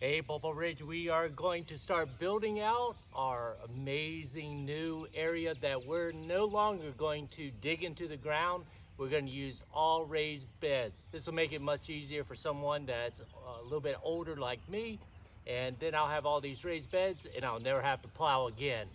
Hey, Pawpaw Ridge, we are going to start building out our amazing new area that we're no longer going to dig into the ground. We're going to use all raised beds. This will make it much easier for someone that's a little bit older like me, and then I'll have all these raised beds and I'll never have to plow again.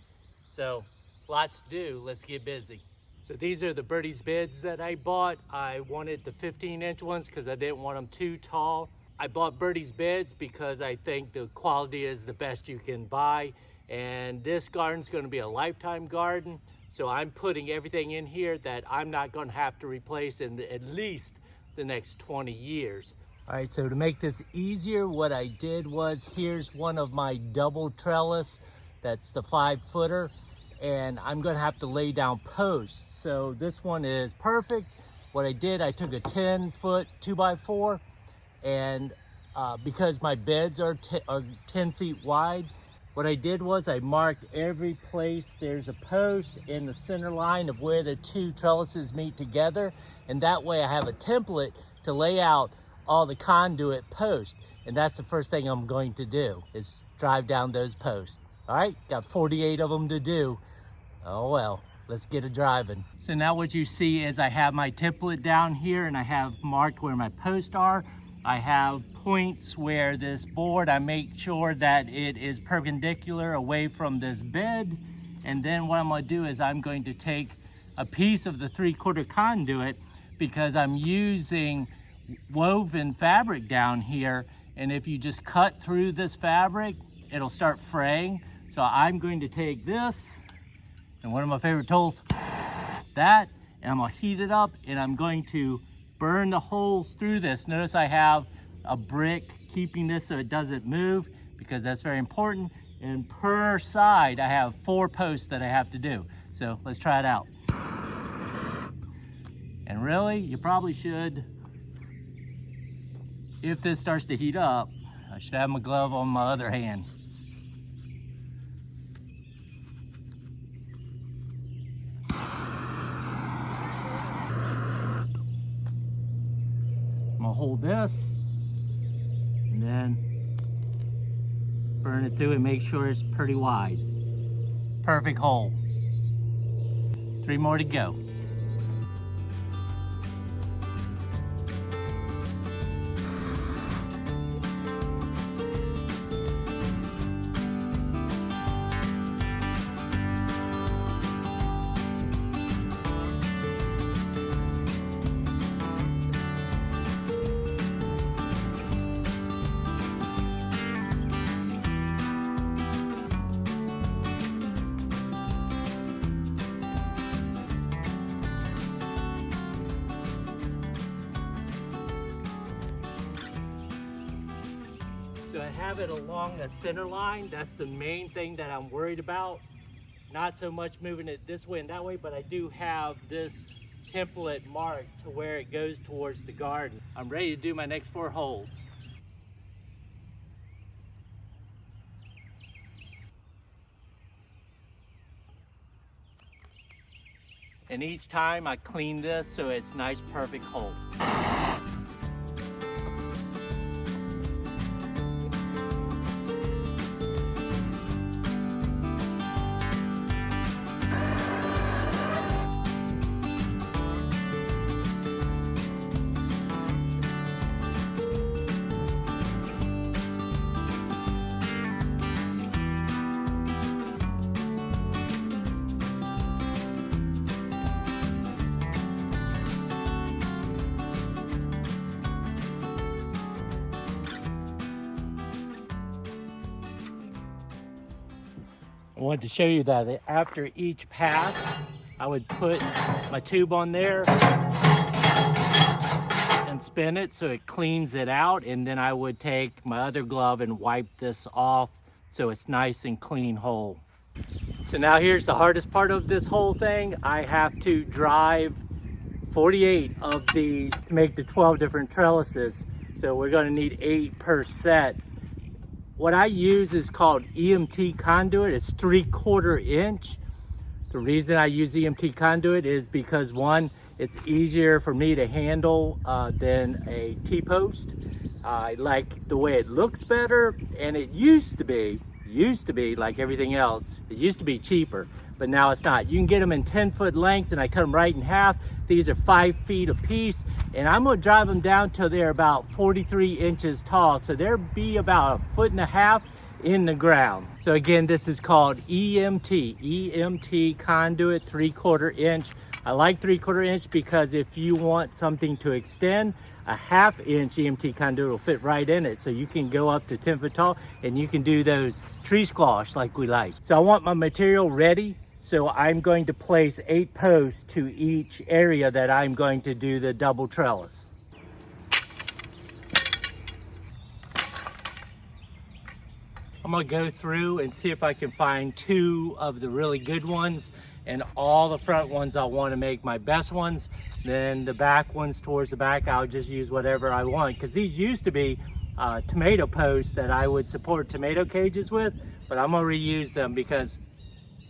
So lots to do. Let's get busy. So these are the Birdies Beds that I bought. I wanted the 15-inch ones because I didn't want them too tall. I bought Birdies Beds because I think the quality is the best you can buy, and this garden's going to be a lifetime garden, so I'm putting everything in here that I'm not going to have to replace in at least the next 20 years. All right, so to make this easier, what I did was, here's one of my double trellis, that's the 5-footer, and I'm going to have to lay down posts. So this one is perfect. What I did, I took a 10-foot 2x4, and because my beds are 10 feet wide, what I did was I marked every place there's a post in the center line of where the two trellises meet together, and that way I have a template to lay out all the conduit posts. And that's the first thing I'm going to do, is drive down those posts. All right, got 48 of them to do. Oh well, let's get it driving. So now what you see is I have my template down here, and I have marked where my posts are. I have points where this board, I make sure that it is perpendicular away from this bed. And then what I'm gonna do is I'm going to take a piece of the 3/4 conduit, because I'm using woven fabric down here. And if you just cut through this fabric, it'll start fraying. So I'm going to take this, and one of my favorite tools, that, and I'm gonna heat it up, and I'm going to burn the holes through this. Notice I have a brick keeping this so it doesn't move, because that's very important. And per side, I have 4 posts that I have to do. So let's try it out. And really, you probably should, if this starts to heat up, I should have my glove on my other hand. I'm gonna hold this and then burn it through and make sure it's pretty wide. Perfect hole. 3 more to go. So I have it along the center line. That's the main thing that I'm worried about. Not so much moving it this way and that way, but I do have this template marked to where it goes towards the garden. I'm ready to do my next 4 holes. And each time I clean this so it's nice, perfect hole. I wanted to show you that after each pass, I would put my tube on there and spin it so it cleans it out, and then I would take my other glove and wipe this off so it's nice and clean hole. So now here's the hardest part of this whole thing. I have to drive 48 of these to make the 12 different trellises. So we're gonna need 8 per set. What I use is called EMT conduit. It's 3/4 inch. The reason I use EMT conduit is because, one, it's easier for me to handle than a T-post. I like the way it looks better, and it used to be like everything else. It used to be cheaper, but now it's not. You can get them in 10-foot lengths, and I cut them right in half. These are 5 feet a piece, and I'm gonna drive them down till they're about 43 inches tall. So they'll be about 1.5 feet in the ground. So again, this is called EMT conduit, 3/4 inch. I like 3/4 inch because if you want something to extend, a 1/2 inch EMT conduit will fit right in it. So you can go up to 10 foot tall and you can do those tree squash like we like. So I want my material ready. So I'm going to place 8 posts to each area that I'm going to do the double trellis. I'm gonna go through and see if I can find 2 of the really good ones, and all the front ones I want to make my best ones. Then the back ones towards the back, I'll just use whatever I want, because these used to be tomato posts that I would support tomato cages with, but I'm gonna reuse them because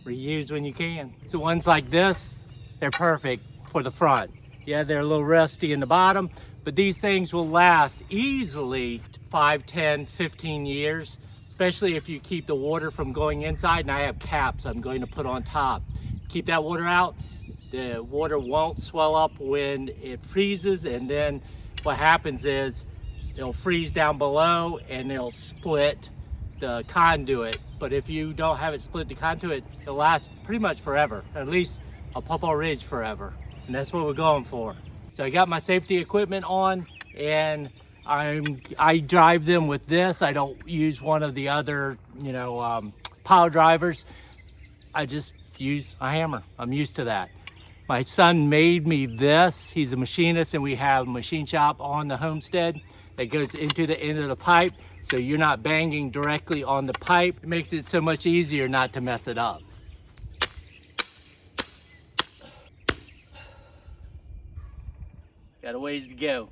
reuse when you can. So ones like this, they're perfect for the front. Yeah, they're a little rusty in the bottom, but these things will last easily 5, 10, 15 years, especially if you keep the water from going inside. And I have caps I'm going to put on top. Keep that water out. The water won't swell up when it freezes, and then what happens is it'll freeze down below and it'll split the conduit. But if you don't have it split the conduit, it'll last pretty much forever, at least a Pawpaw Ridge forever. And that's what we're going for. So I got my safety equipment on, and I drive them with this. I don't use one of the other, pile drivers. I just use a hammer. I'm used to that. My son made me this. He's a machinist, and we have a machine shop on the homestead that goes into the end of the pipe, so you're not banging directly on the pipe. It makes it so much easier not to mess it up. Got a ways to go.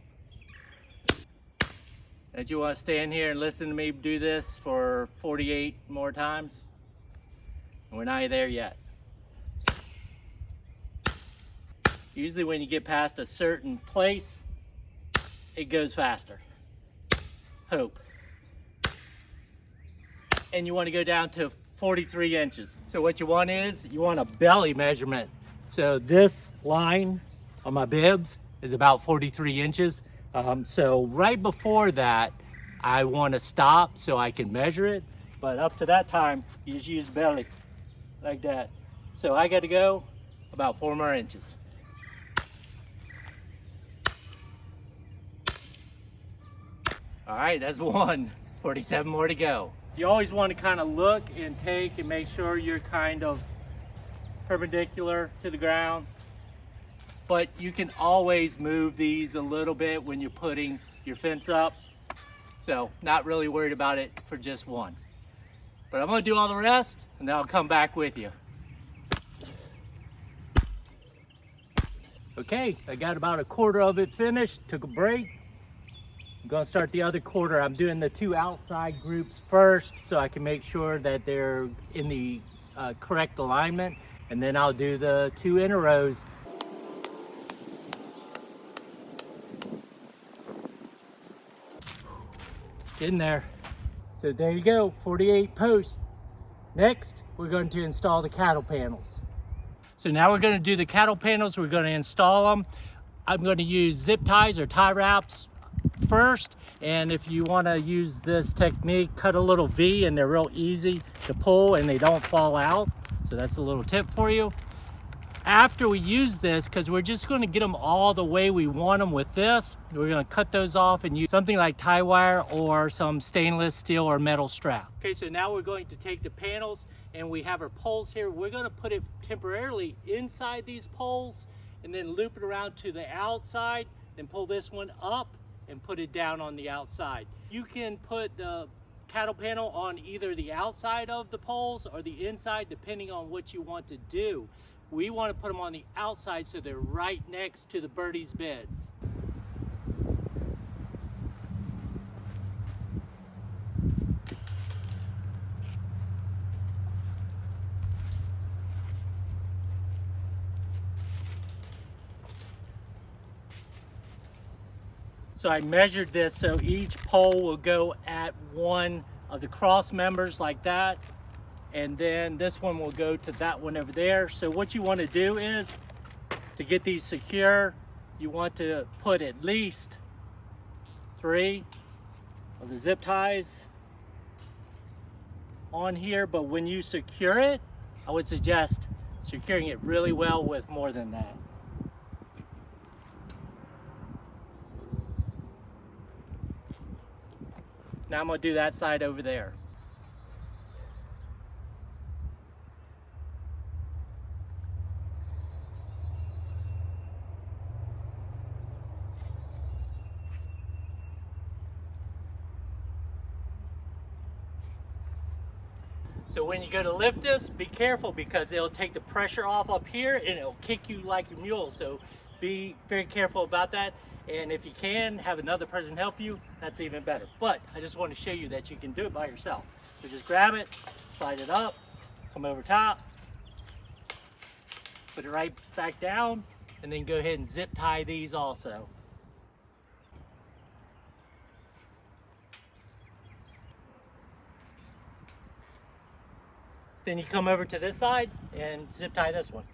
Don't you want to stand here and listen to me do this for 48 more times? We're not there yet. Usually when you get past a certain place, it goes faster. Hope. And you want to go down to 43 inches. So what you want is, you want a belly measurement. So this line on my bibs is about 43 inches. So right before that, I want to stop so I can measure it. But up to that time, you just use belly like that. So I got to go about 4 more inches. All right, that's 1. 47 more to go. You always want to kind of look and take and make sure you're kind of perpendicular to the ground. But you can always move these a little bit when you're putting your fence up. So not really worried about it for just 1. But I'm gonna do all the rest, and then I'll come back with you. Okay, I got about 1/4 of it finished, took a break. I'm gonna start the other 1/4. I'm doing the 2 outside groups first so I can make sure that they're in the correct alignment, and then I'll do the 2 inner rows. In there. So there you go, 48 posts. Next, we're going to install the cattle panels. So now we're going to do the cattle panels. We're going to install them. I'm going to use zip ties or tie wraps first. And if you want to use this technique, cut a little V, and they're real easy to pull and they don't fall out. So that's a little tip for you. After we use this, because we're just going to get them all the way we want them with this, we're going to cut those off and use something like tie wire or some stainless steel or metal strap. Okay, so now we're going to take the panels, and we have our poles here. We're going to put it temporarily inside these poles and then loop it around to the outside, then pull this one up and put it down on the outside. You can put the cattle panel on either the outside of the poles or the inside, depending on what you want to do. We want to put them on the outside so they're right next to the Birdies Beds. So I measured this so each pole will go at one of the cross members like that. And then this one will go to that one over there. So what you want to do is, to get these secure, you want to put at least 3 of the zip ties on here. But when you secure it, I would suggest securing it really well with more than that. Now I'm going to do that side over there. So when you go to lift this, be careful because it'll take the pressure off up here and it'll kick you like a mule. So be very careful about that. And if you can, have another person help you, that's even better. But I just want to show you that you can do it by yourself. So just grab it, slide it up, come over top, put it right back down, and then go ahead and zip tie these also. Then you come over to this side and zip tie this one.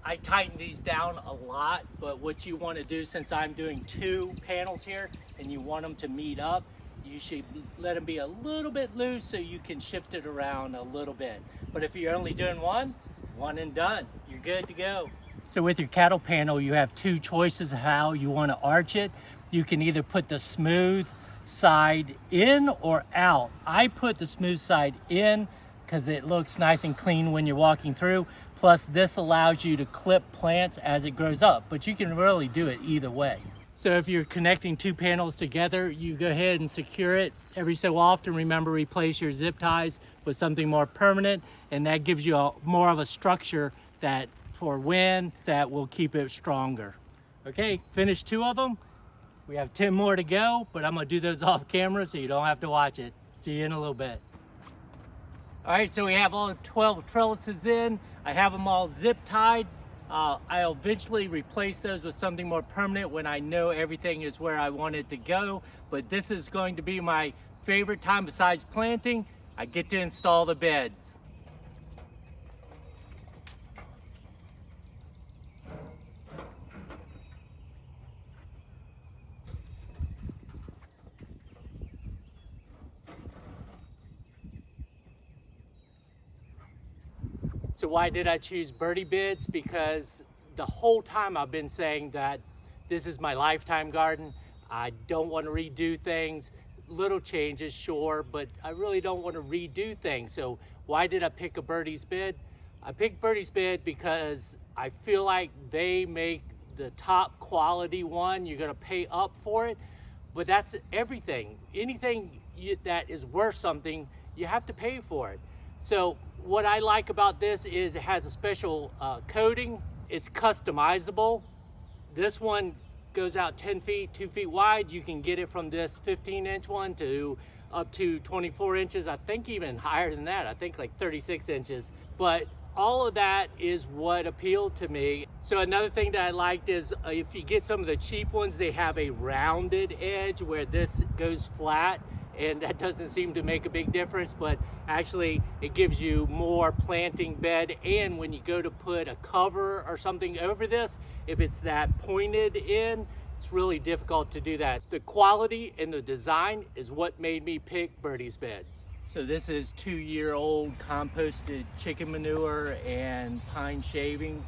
I tighten these down a lot, but what you want to do, since I'm doing 2 panels here and you want them to meet up, you should let them be a little bit loose so you can shift it around a little bit. But if you're only doing one and done, you're good to go. So with your cattle panel, you have 2 choices of how you want to arch it. You can either put the smooth side in or out. I put the smooth side in because it looks nice and clean when you're walking through. Plus this allows you to clip plants as it grows up, but you can really do it either way. So if you're connecting 2 panels together, you go ahead and secure it. Every so often, remember, replace your zip ties with something more permanent, and that gives you more of a structure that for wind that will keep it stronger. Okay, finished 2 of them. We have 10 more to go, but I'm gonna do those off camera so you don't have to watch it. See you in a little bit. All right, so we have all 12 trellises in. I have them all zip tied. I'll eventually replace those with something more permanent when I know everything is where I want it to go. But this is going to be my favorite time besides planting. I get to install the beds. So why did I choose Birdies Beds? Because the whole time I've been saying that this is my lifetime garden. I don't want to redo things. Little changes, sure, but I really don't want to redo things. So why did I pick a Birdies Bed? I picked Birdies Bed because I feel like they make the top quality one. You're gonna pay up for it, but that's everything. Anything that is worth something, you have to pay for it. So what I like about this is it has a special coating. It's customizable. This one goes out 10 feet, 2 feet wide. You can get it from this 15-inch one to up to 24 inches. I think even higher than that. I think like 36 inches. But all of that is what appealed to me. So another thing that I liked is if you get some of the cheap ones, they have a rounded edge where this goes flat, and that doesn't seem to make a big difference, but actually it gives you more planting bed. And when you go to put a cover or something over this, if it's that pointed in, it's really difficult to do that. The quality and the design is what made me pick Birdies Beds. So this is 2-year-old composted chicken manure and pine shavings,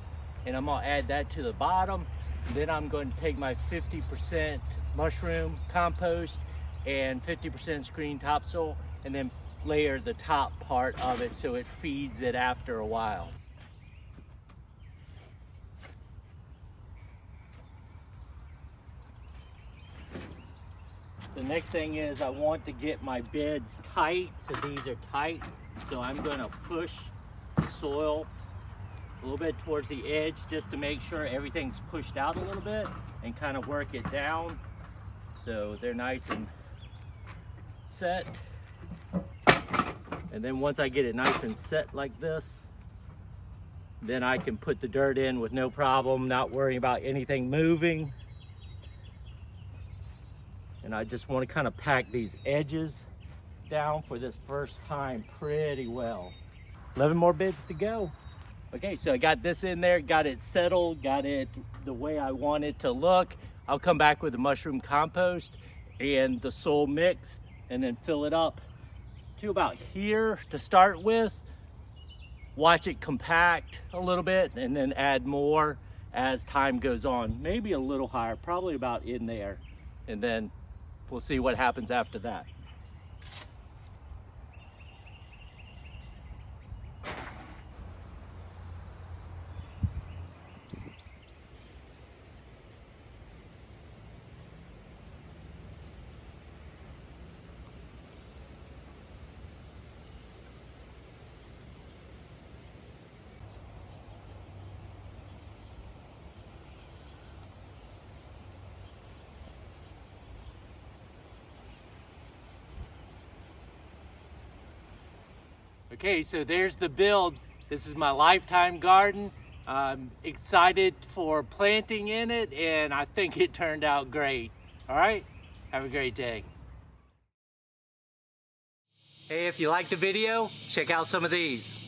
and I'm gonna add that to the bottom. Then I'm going to take my 50% mushroom compost and 50% screen topsoil, and then layer the top part of it so it feeds it after a while. The next thing is I want to get my beds tight, so these are tight. So I'm gonna push the soil a little bit towards the edge just to make sure everything's pushed out a little bit and kind of work it down so they're nice and set. And then once I get it nice and set like this, Then I can put the dirt in with no problem, not worrying about anything moving. And I just want to kind of pack these edges down for this first time pretty well. 11 more beds to go. Okay, so I got this in there, got it settled, got it the way I want it to look. I'll come back with the mushroom compost and the soil mix and then fill it up to about here to start with. Watch it compact a little bit and then add more as time goes on. Maybe a little higher, probably about in there. And then we'll see what happens after that. Okay, so there's the build. This is my lifetime garden. I'm excited for planting in it, and I think it turned out great. All right, have a great day. Hey, if you liked the video, check out some of these.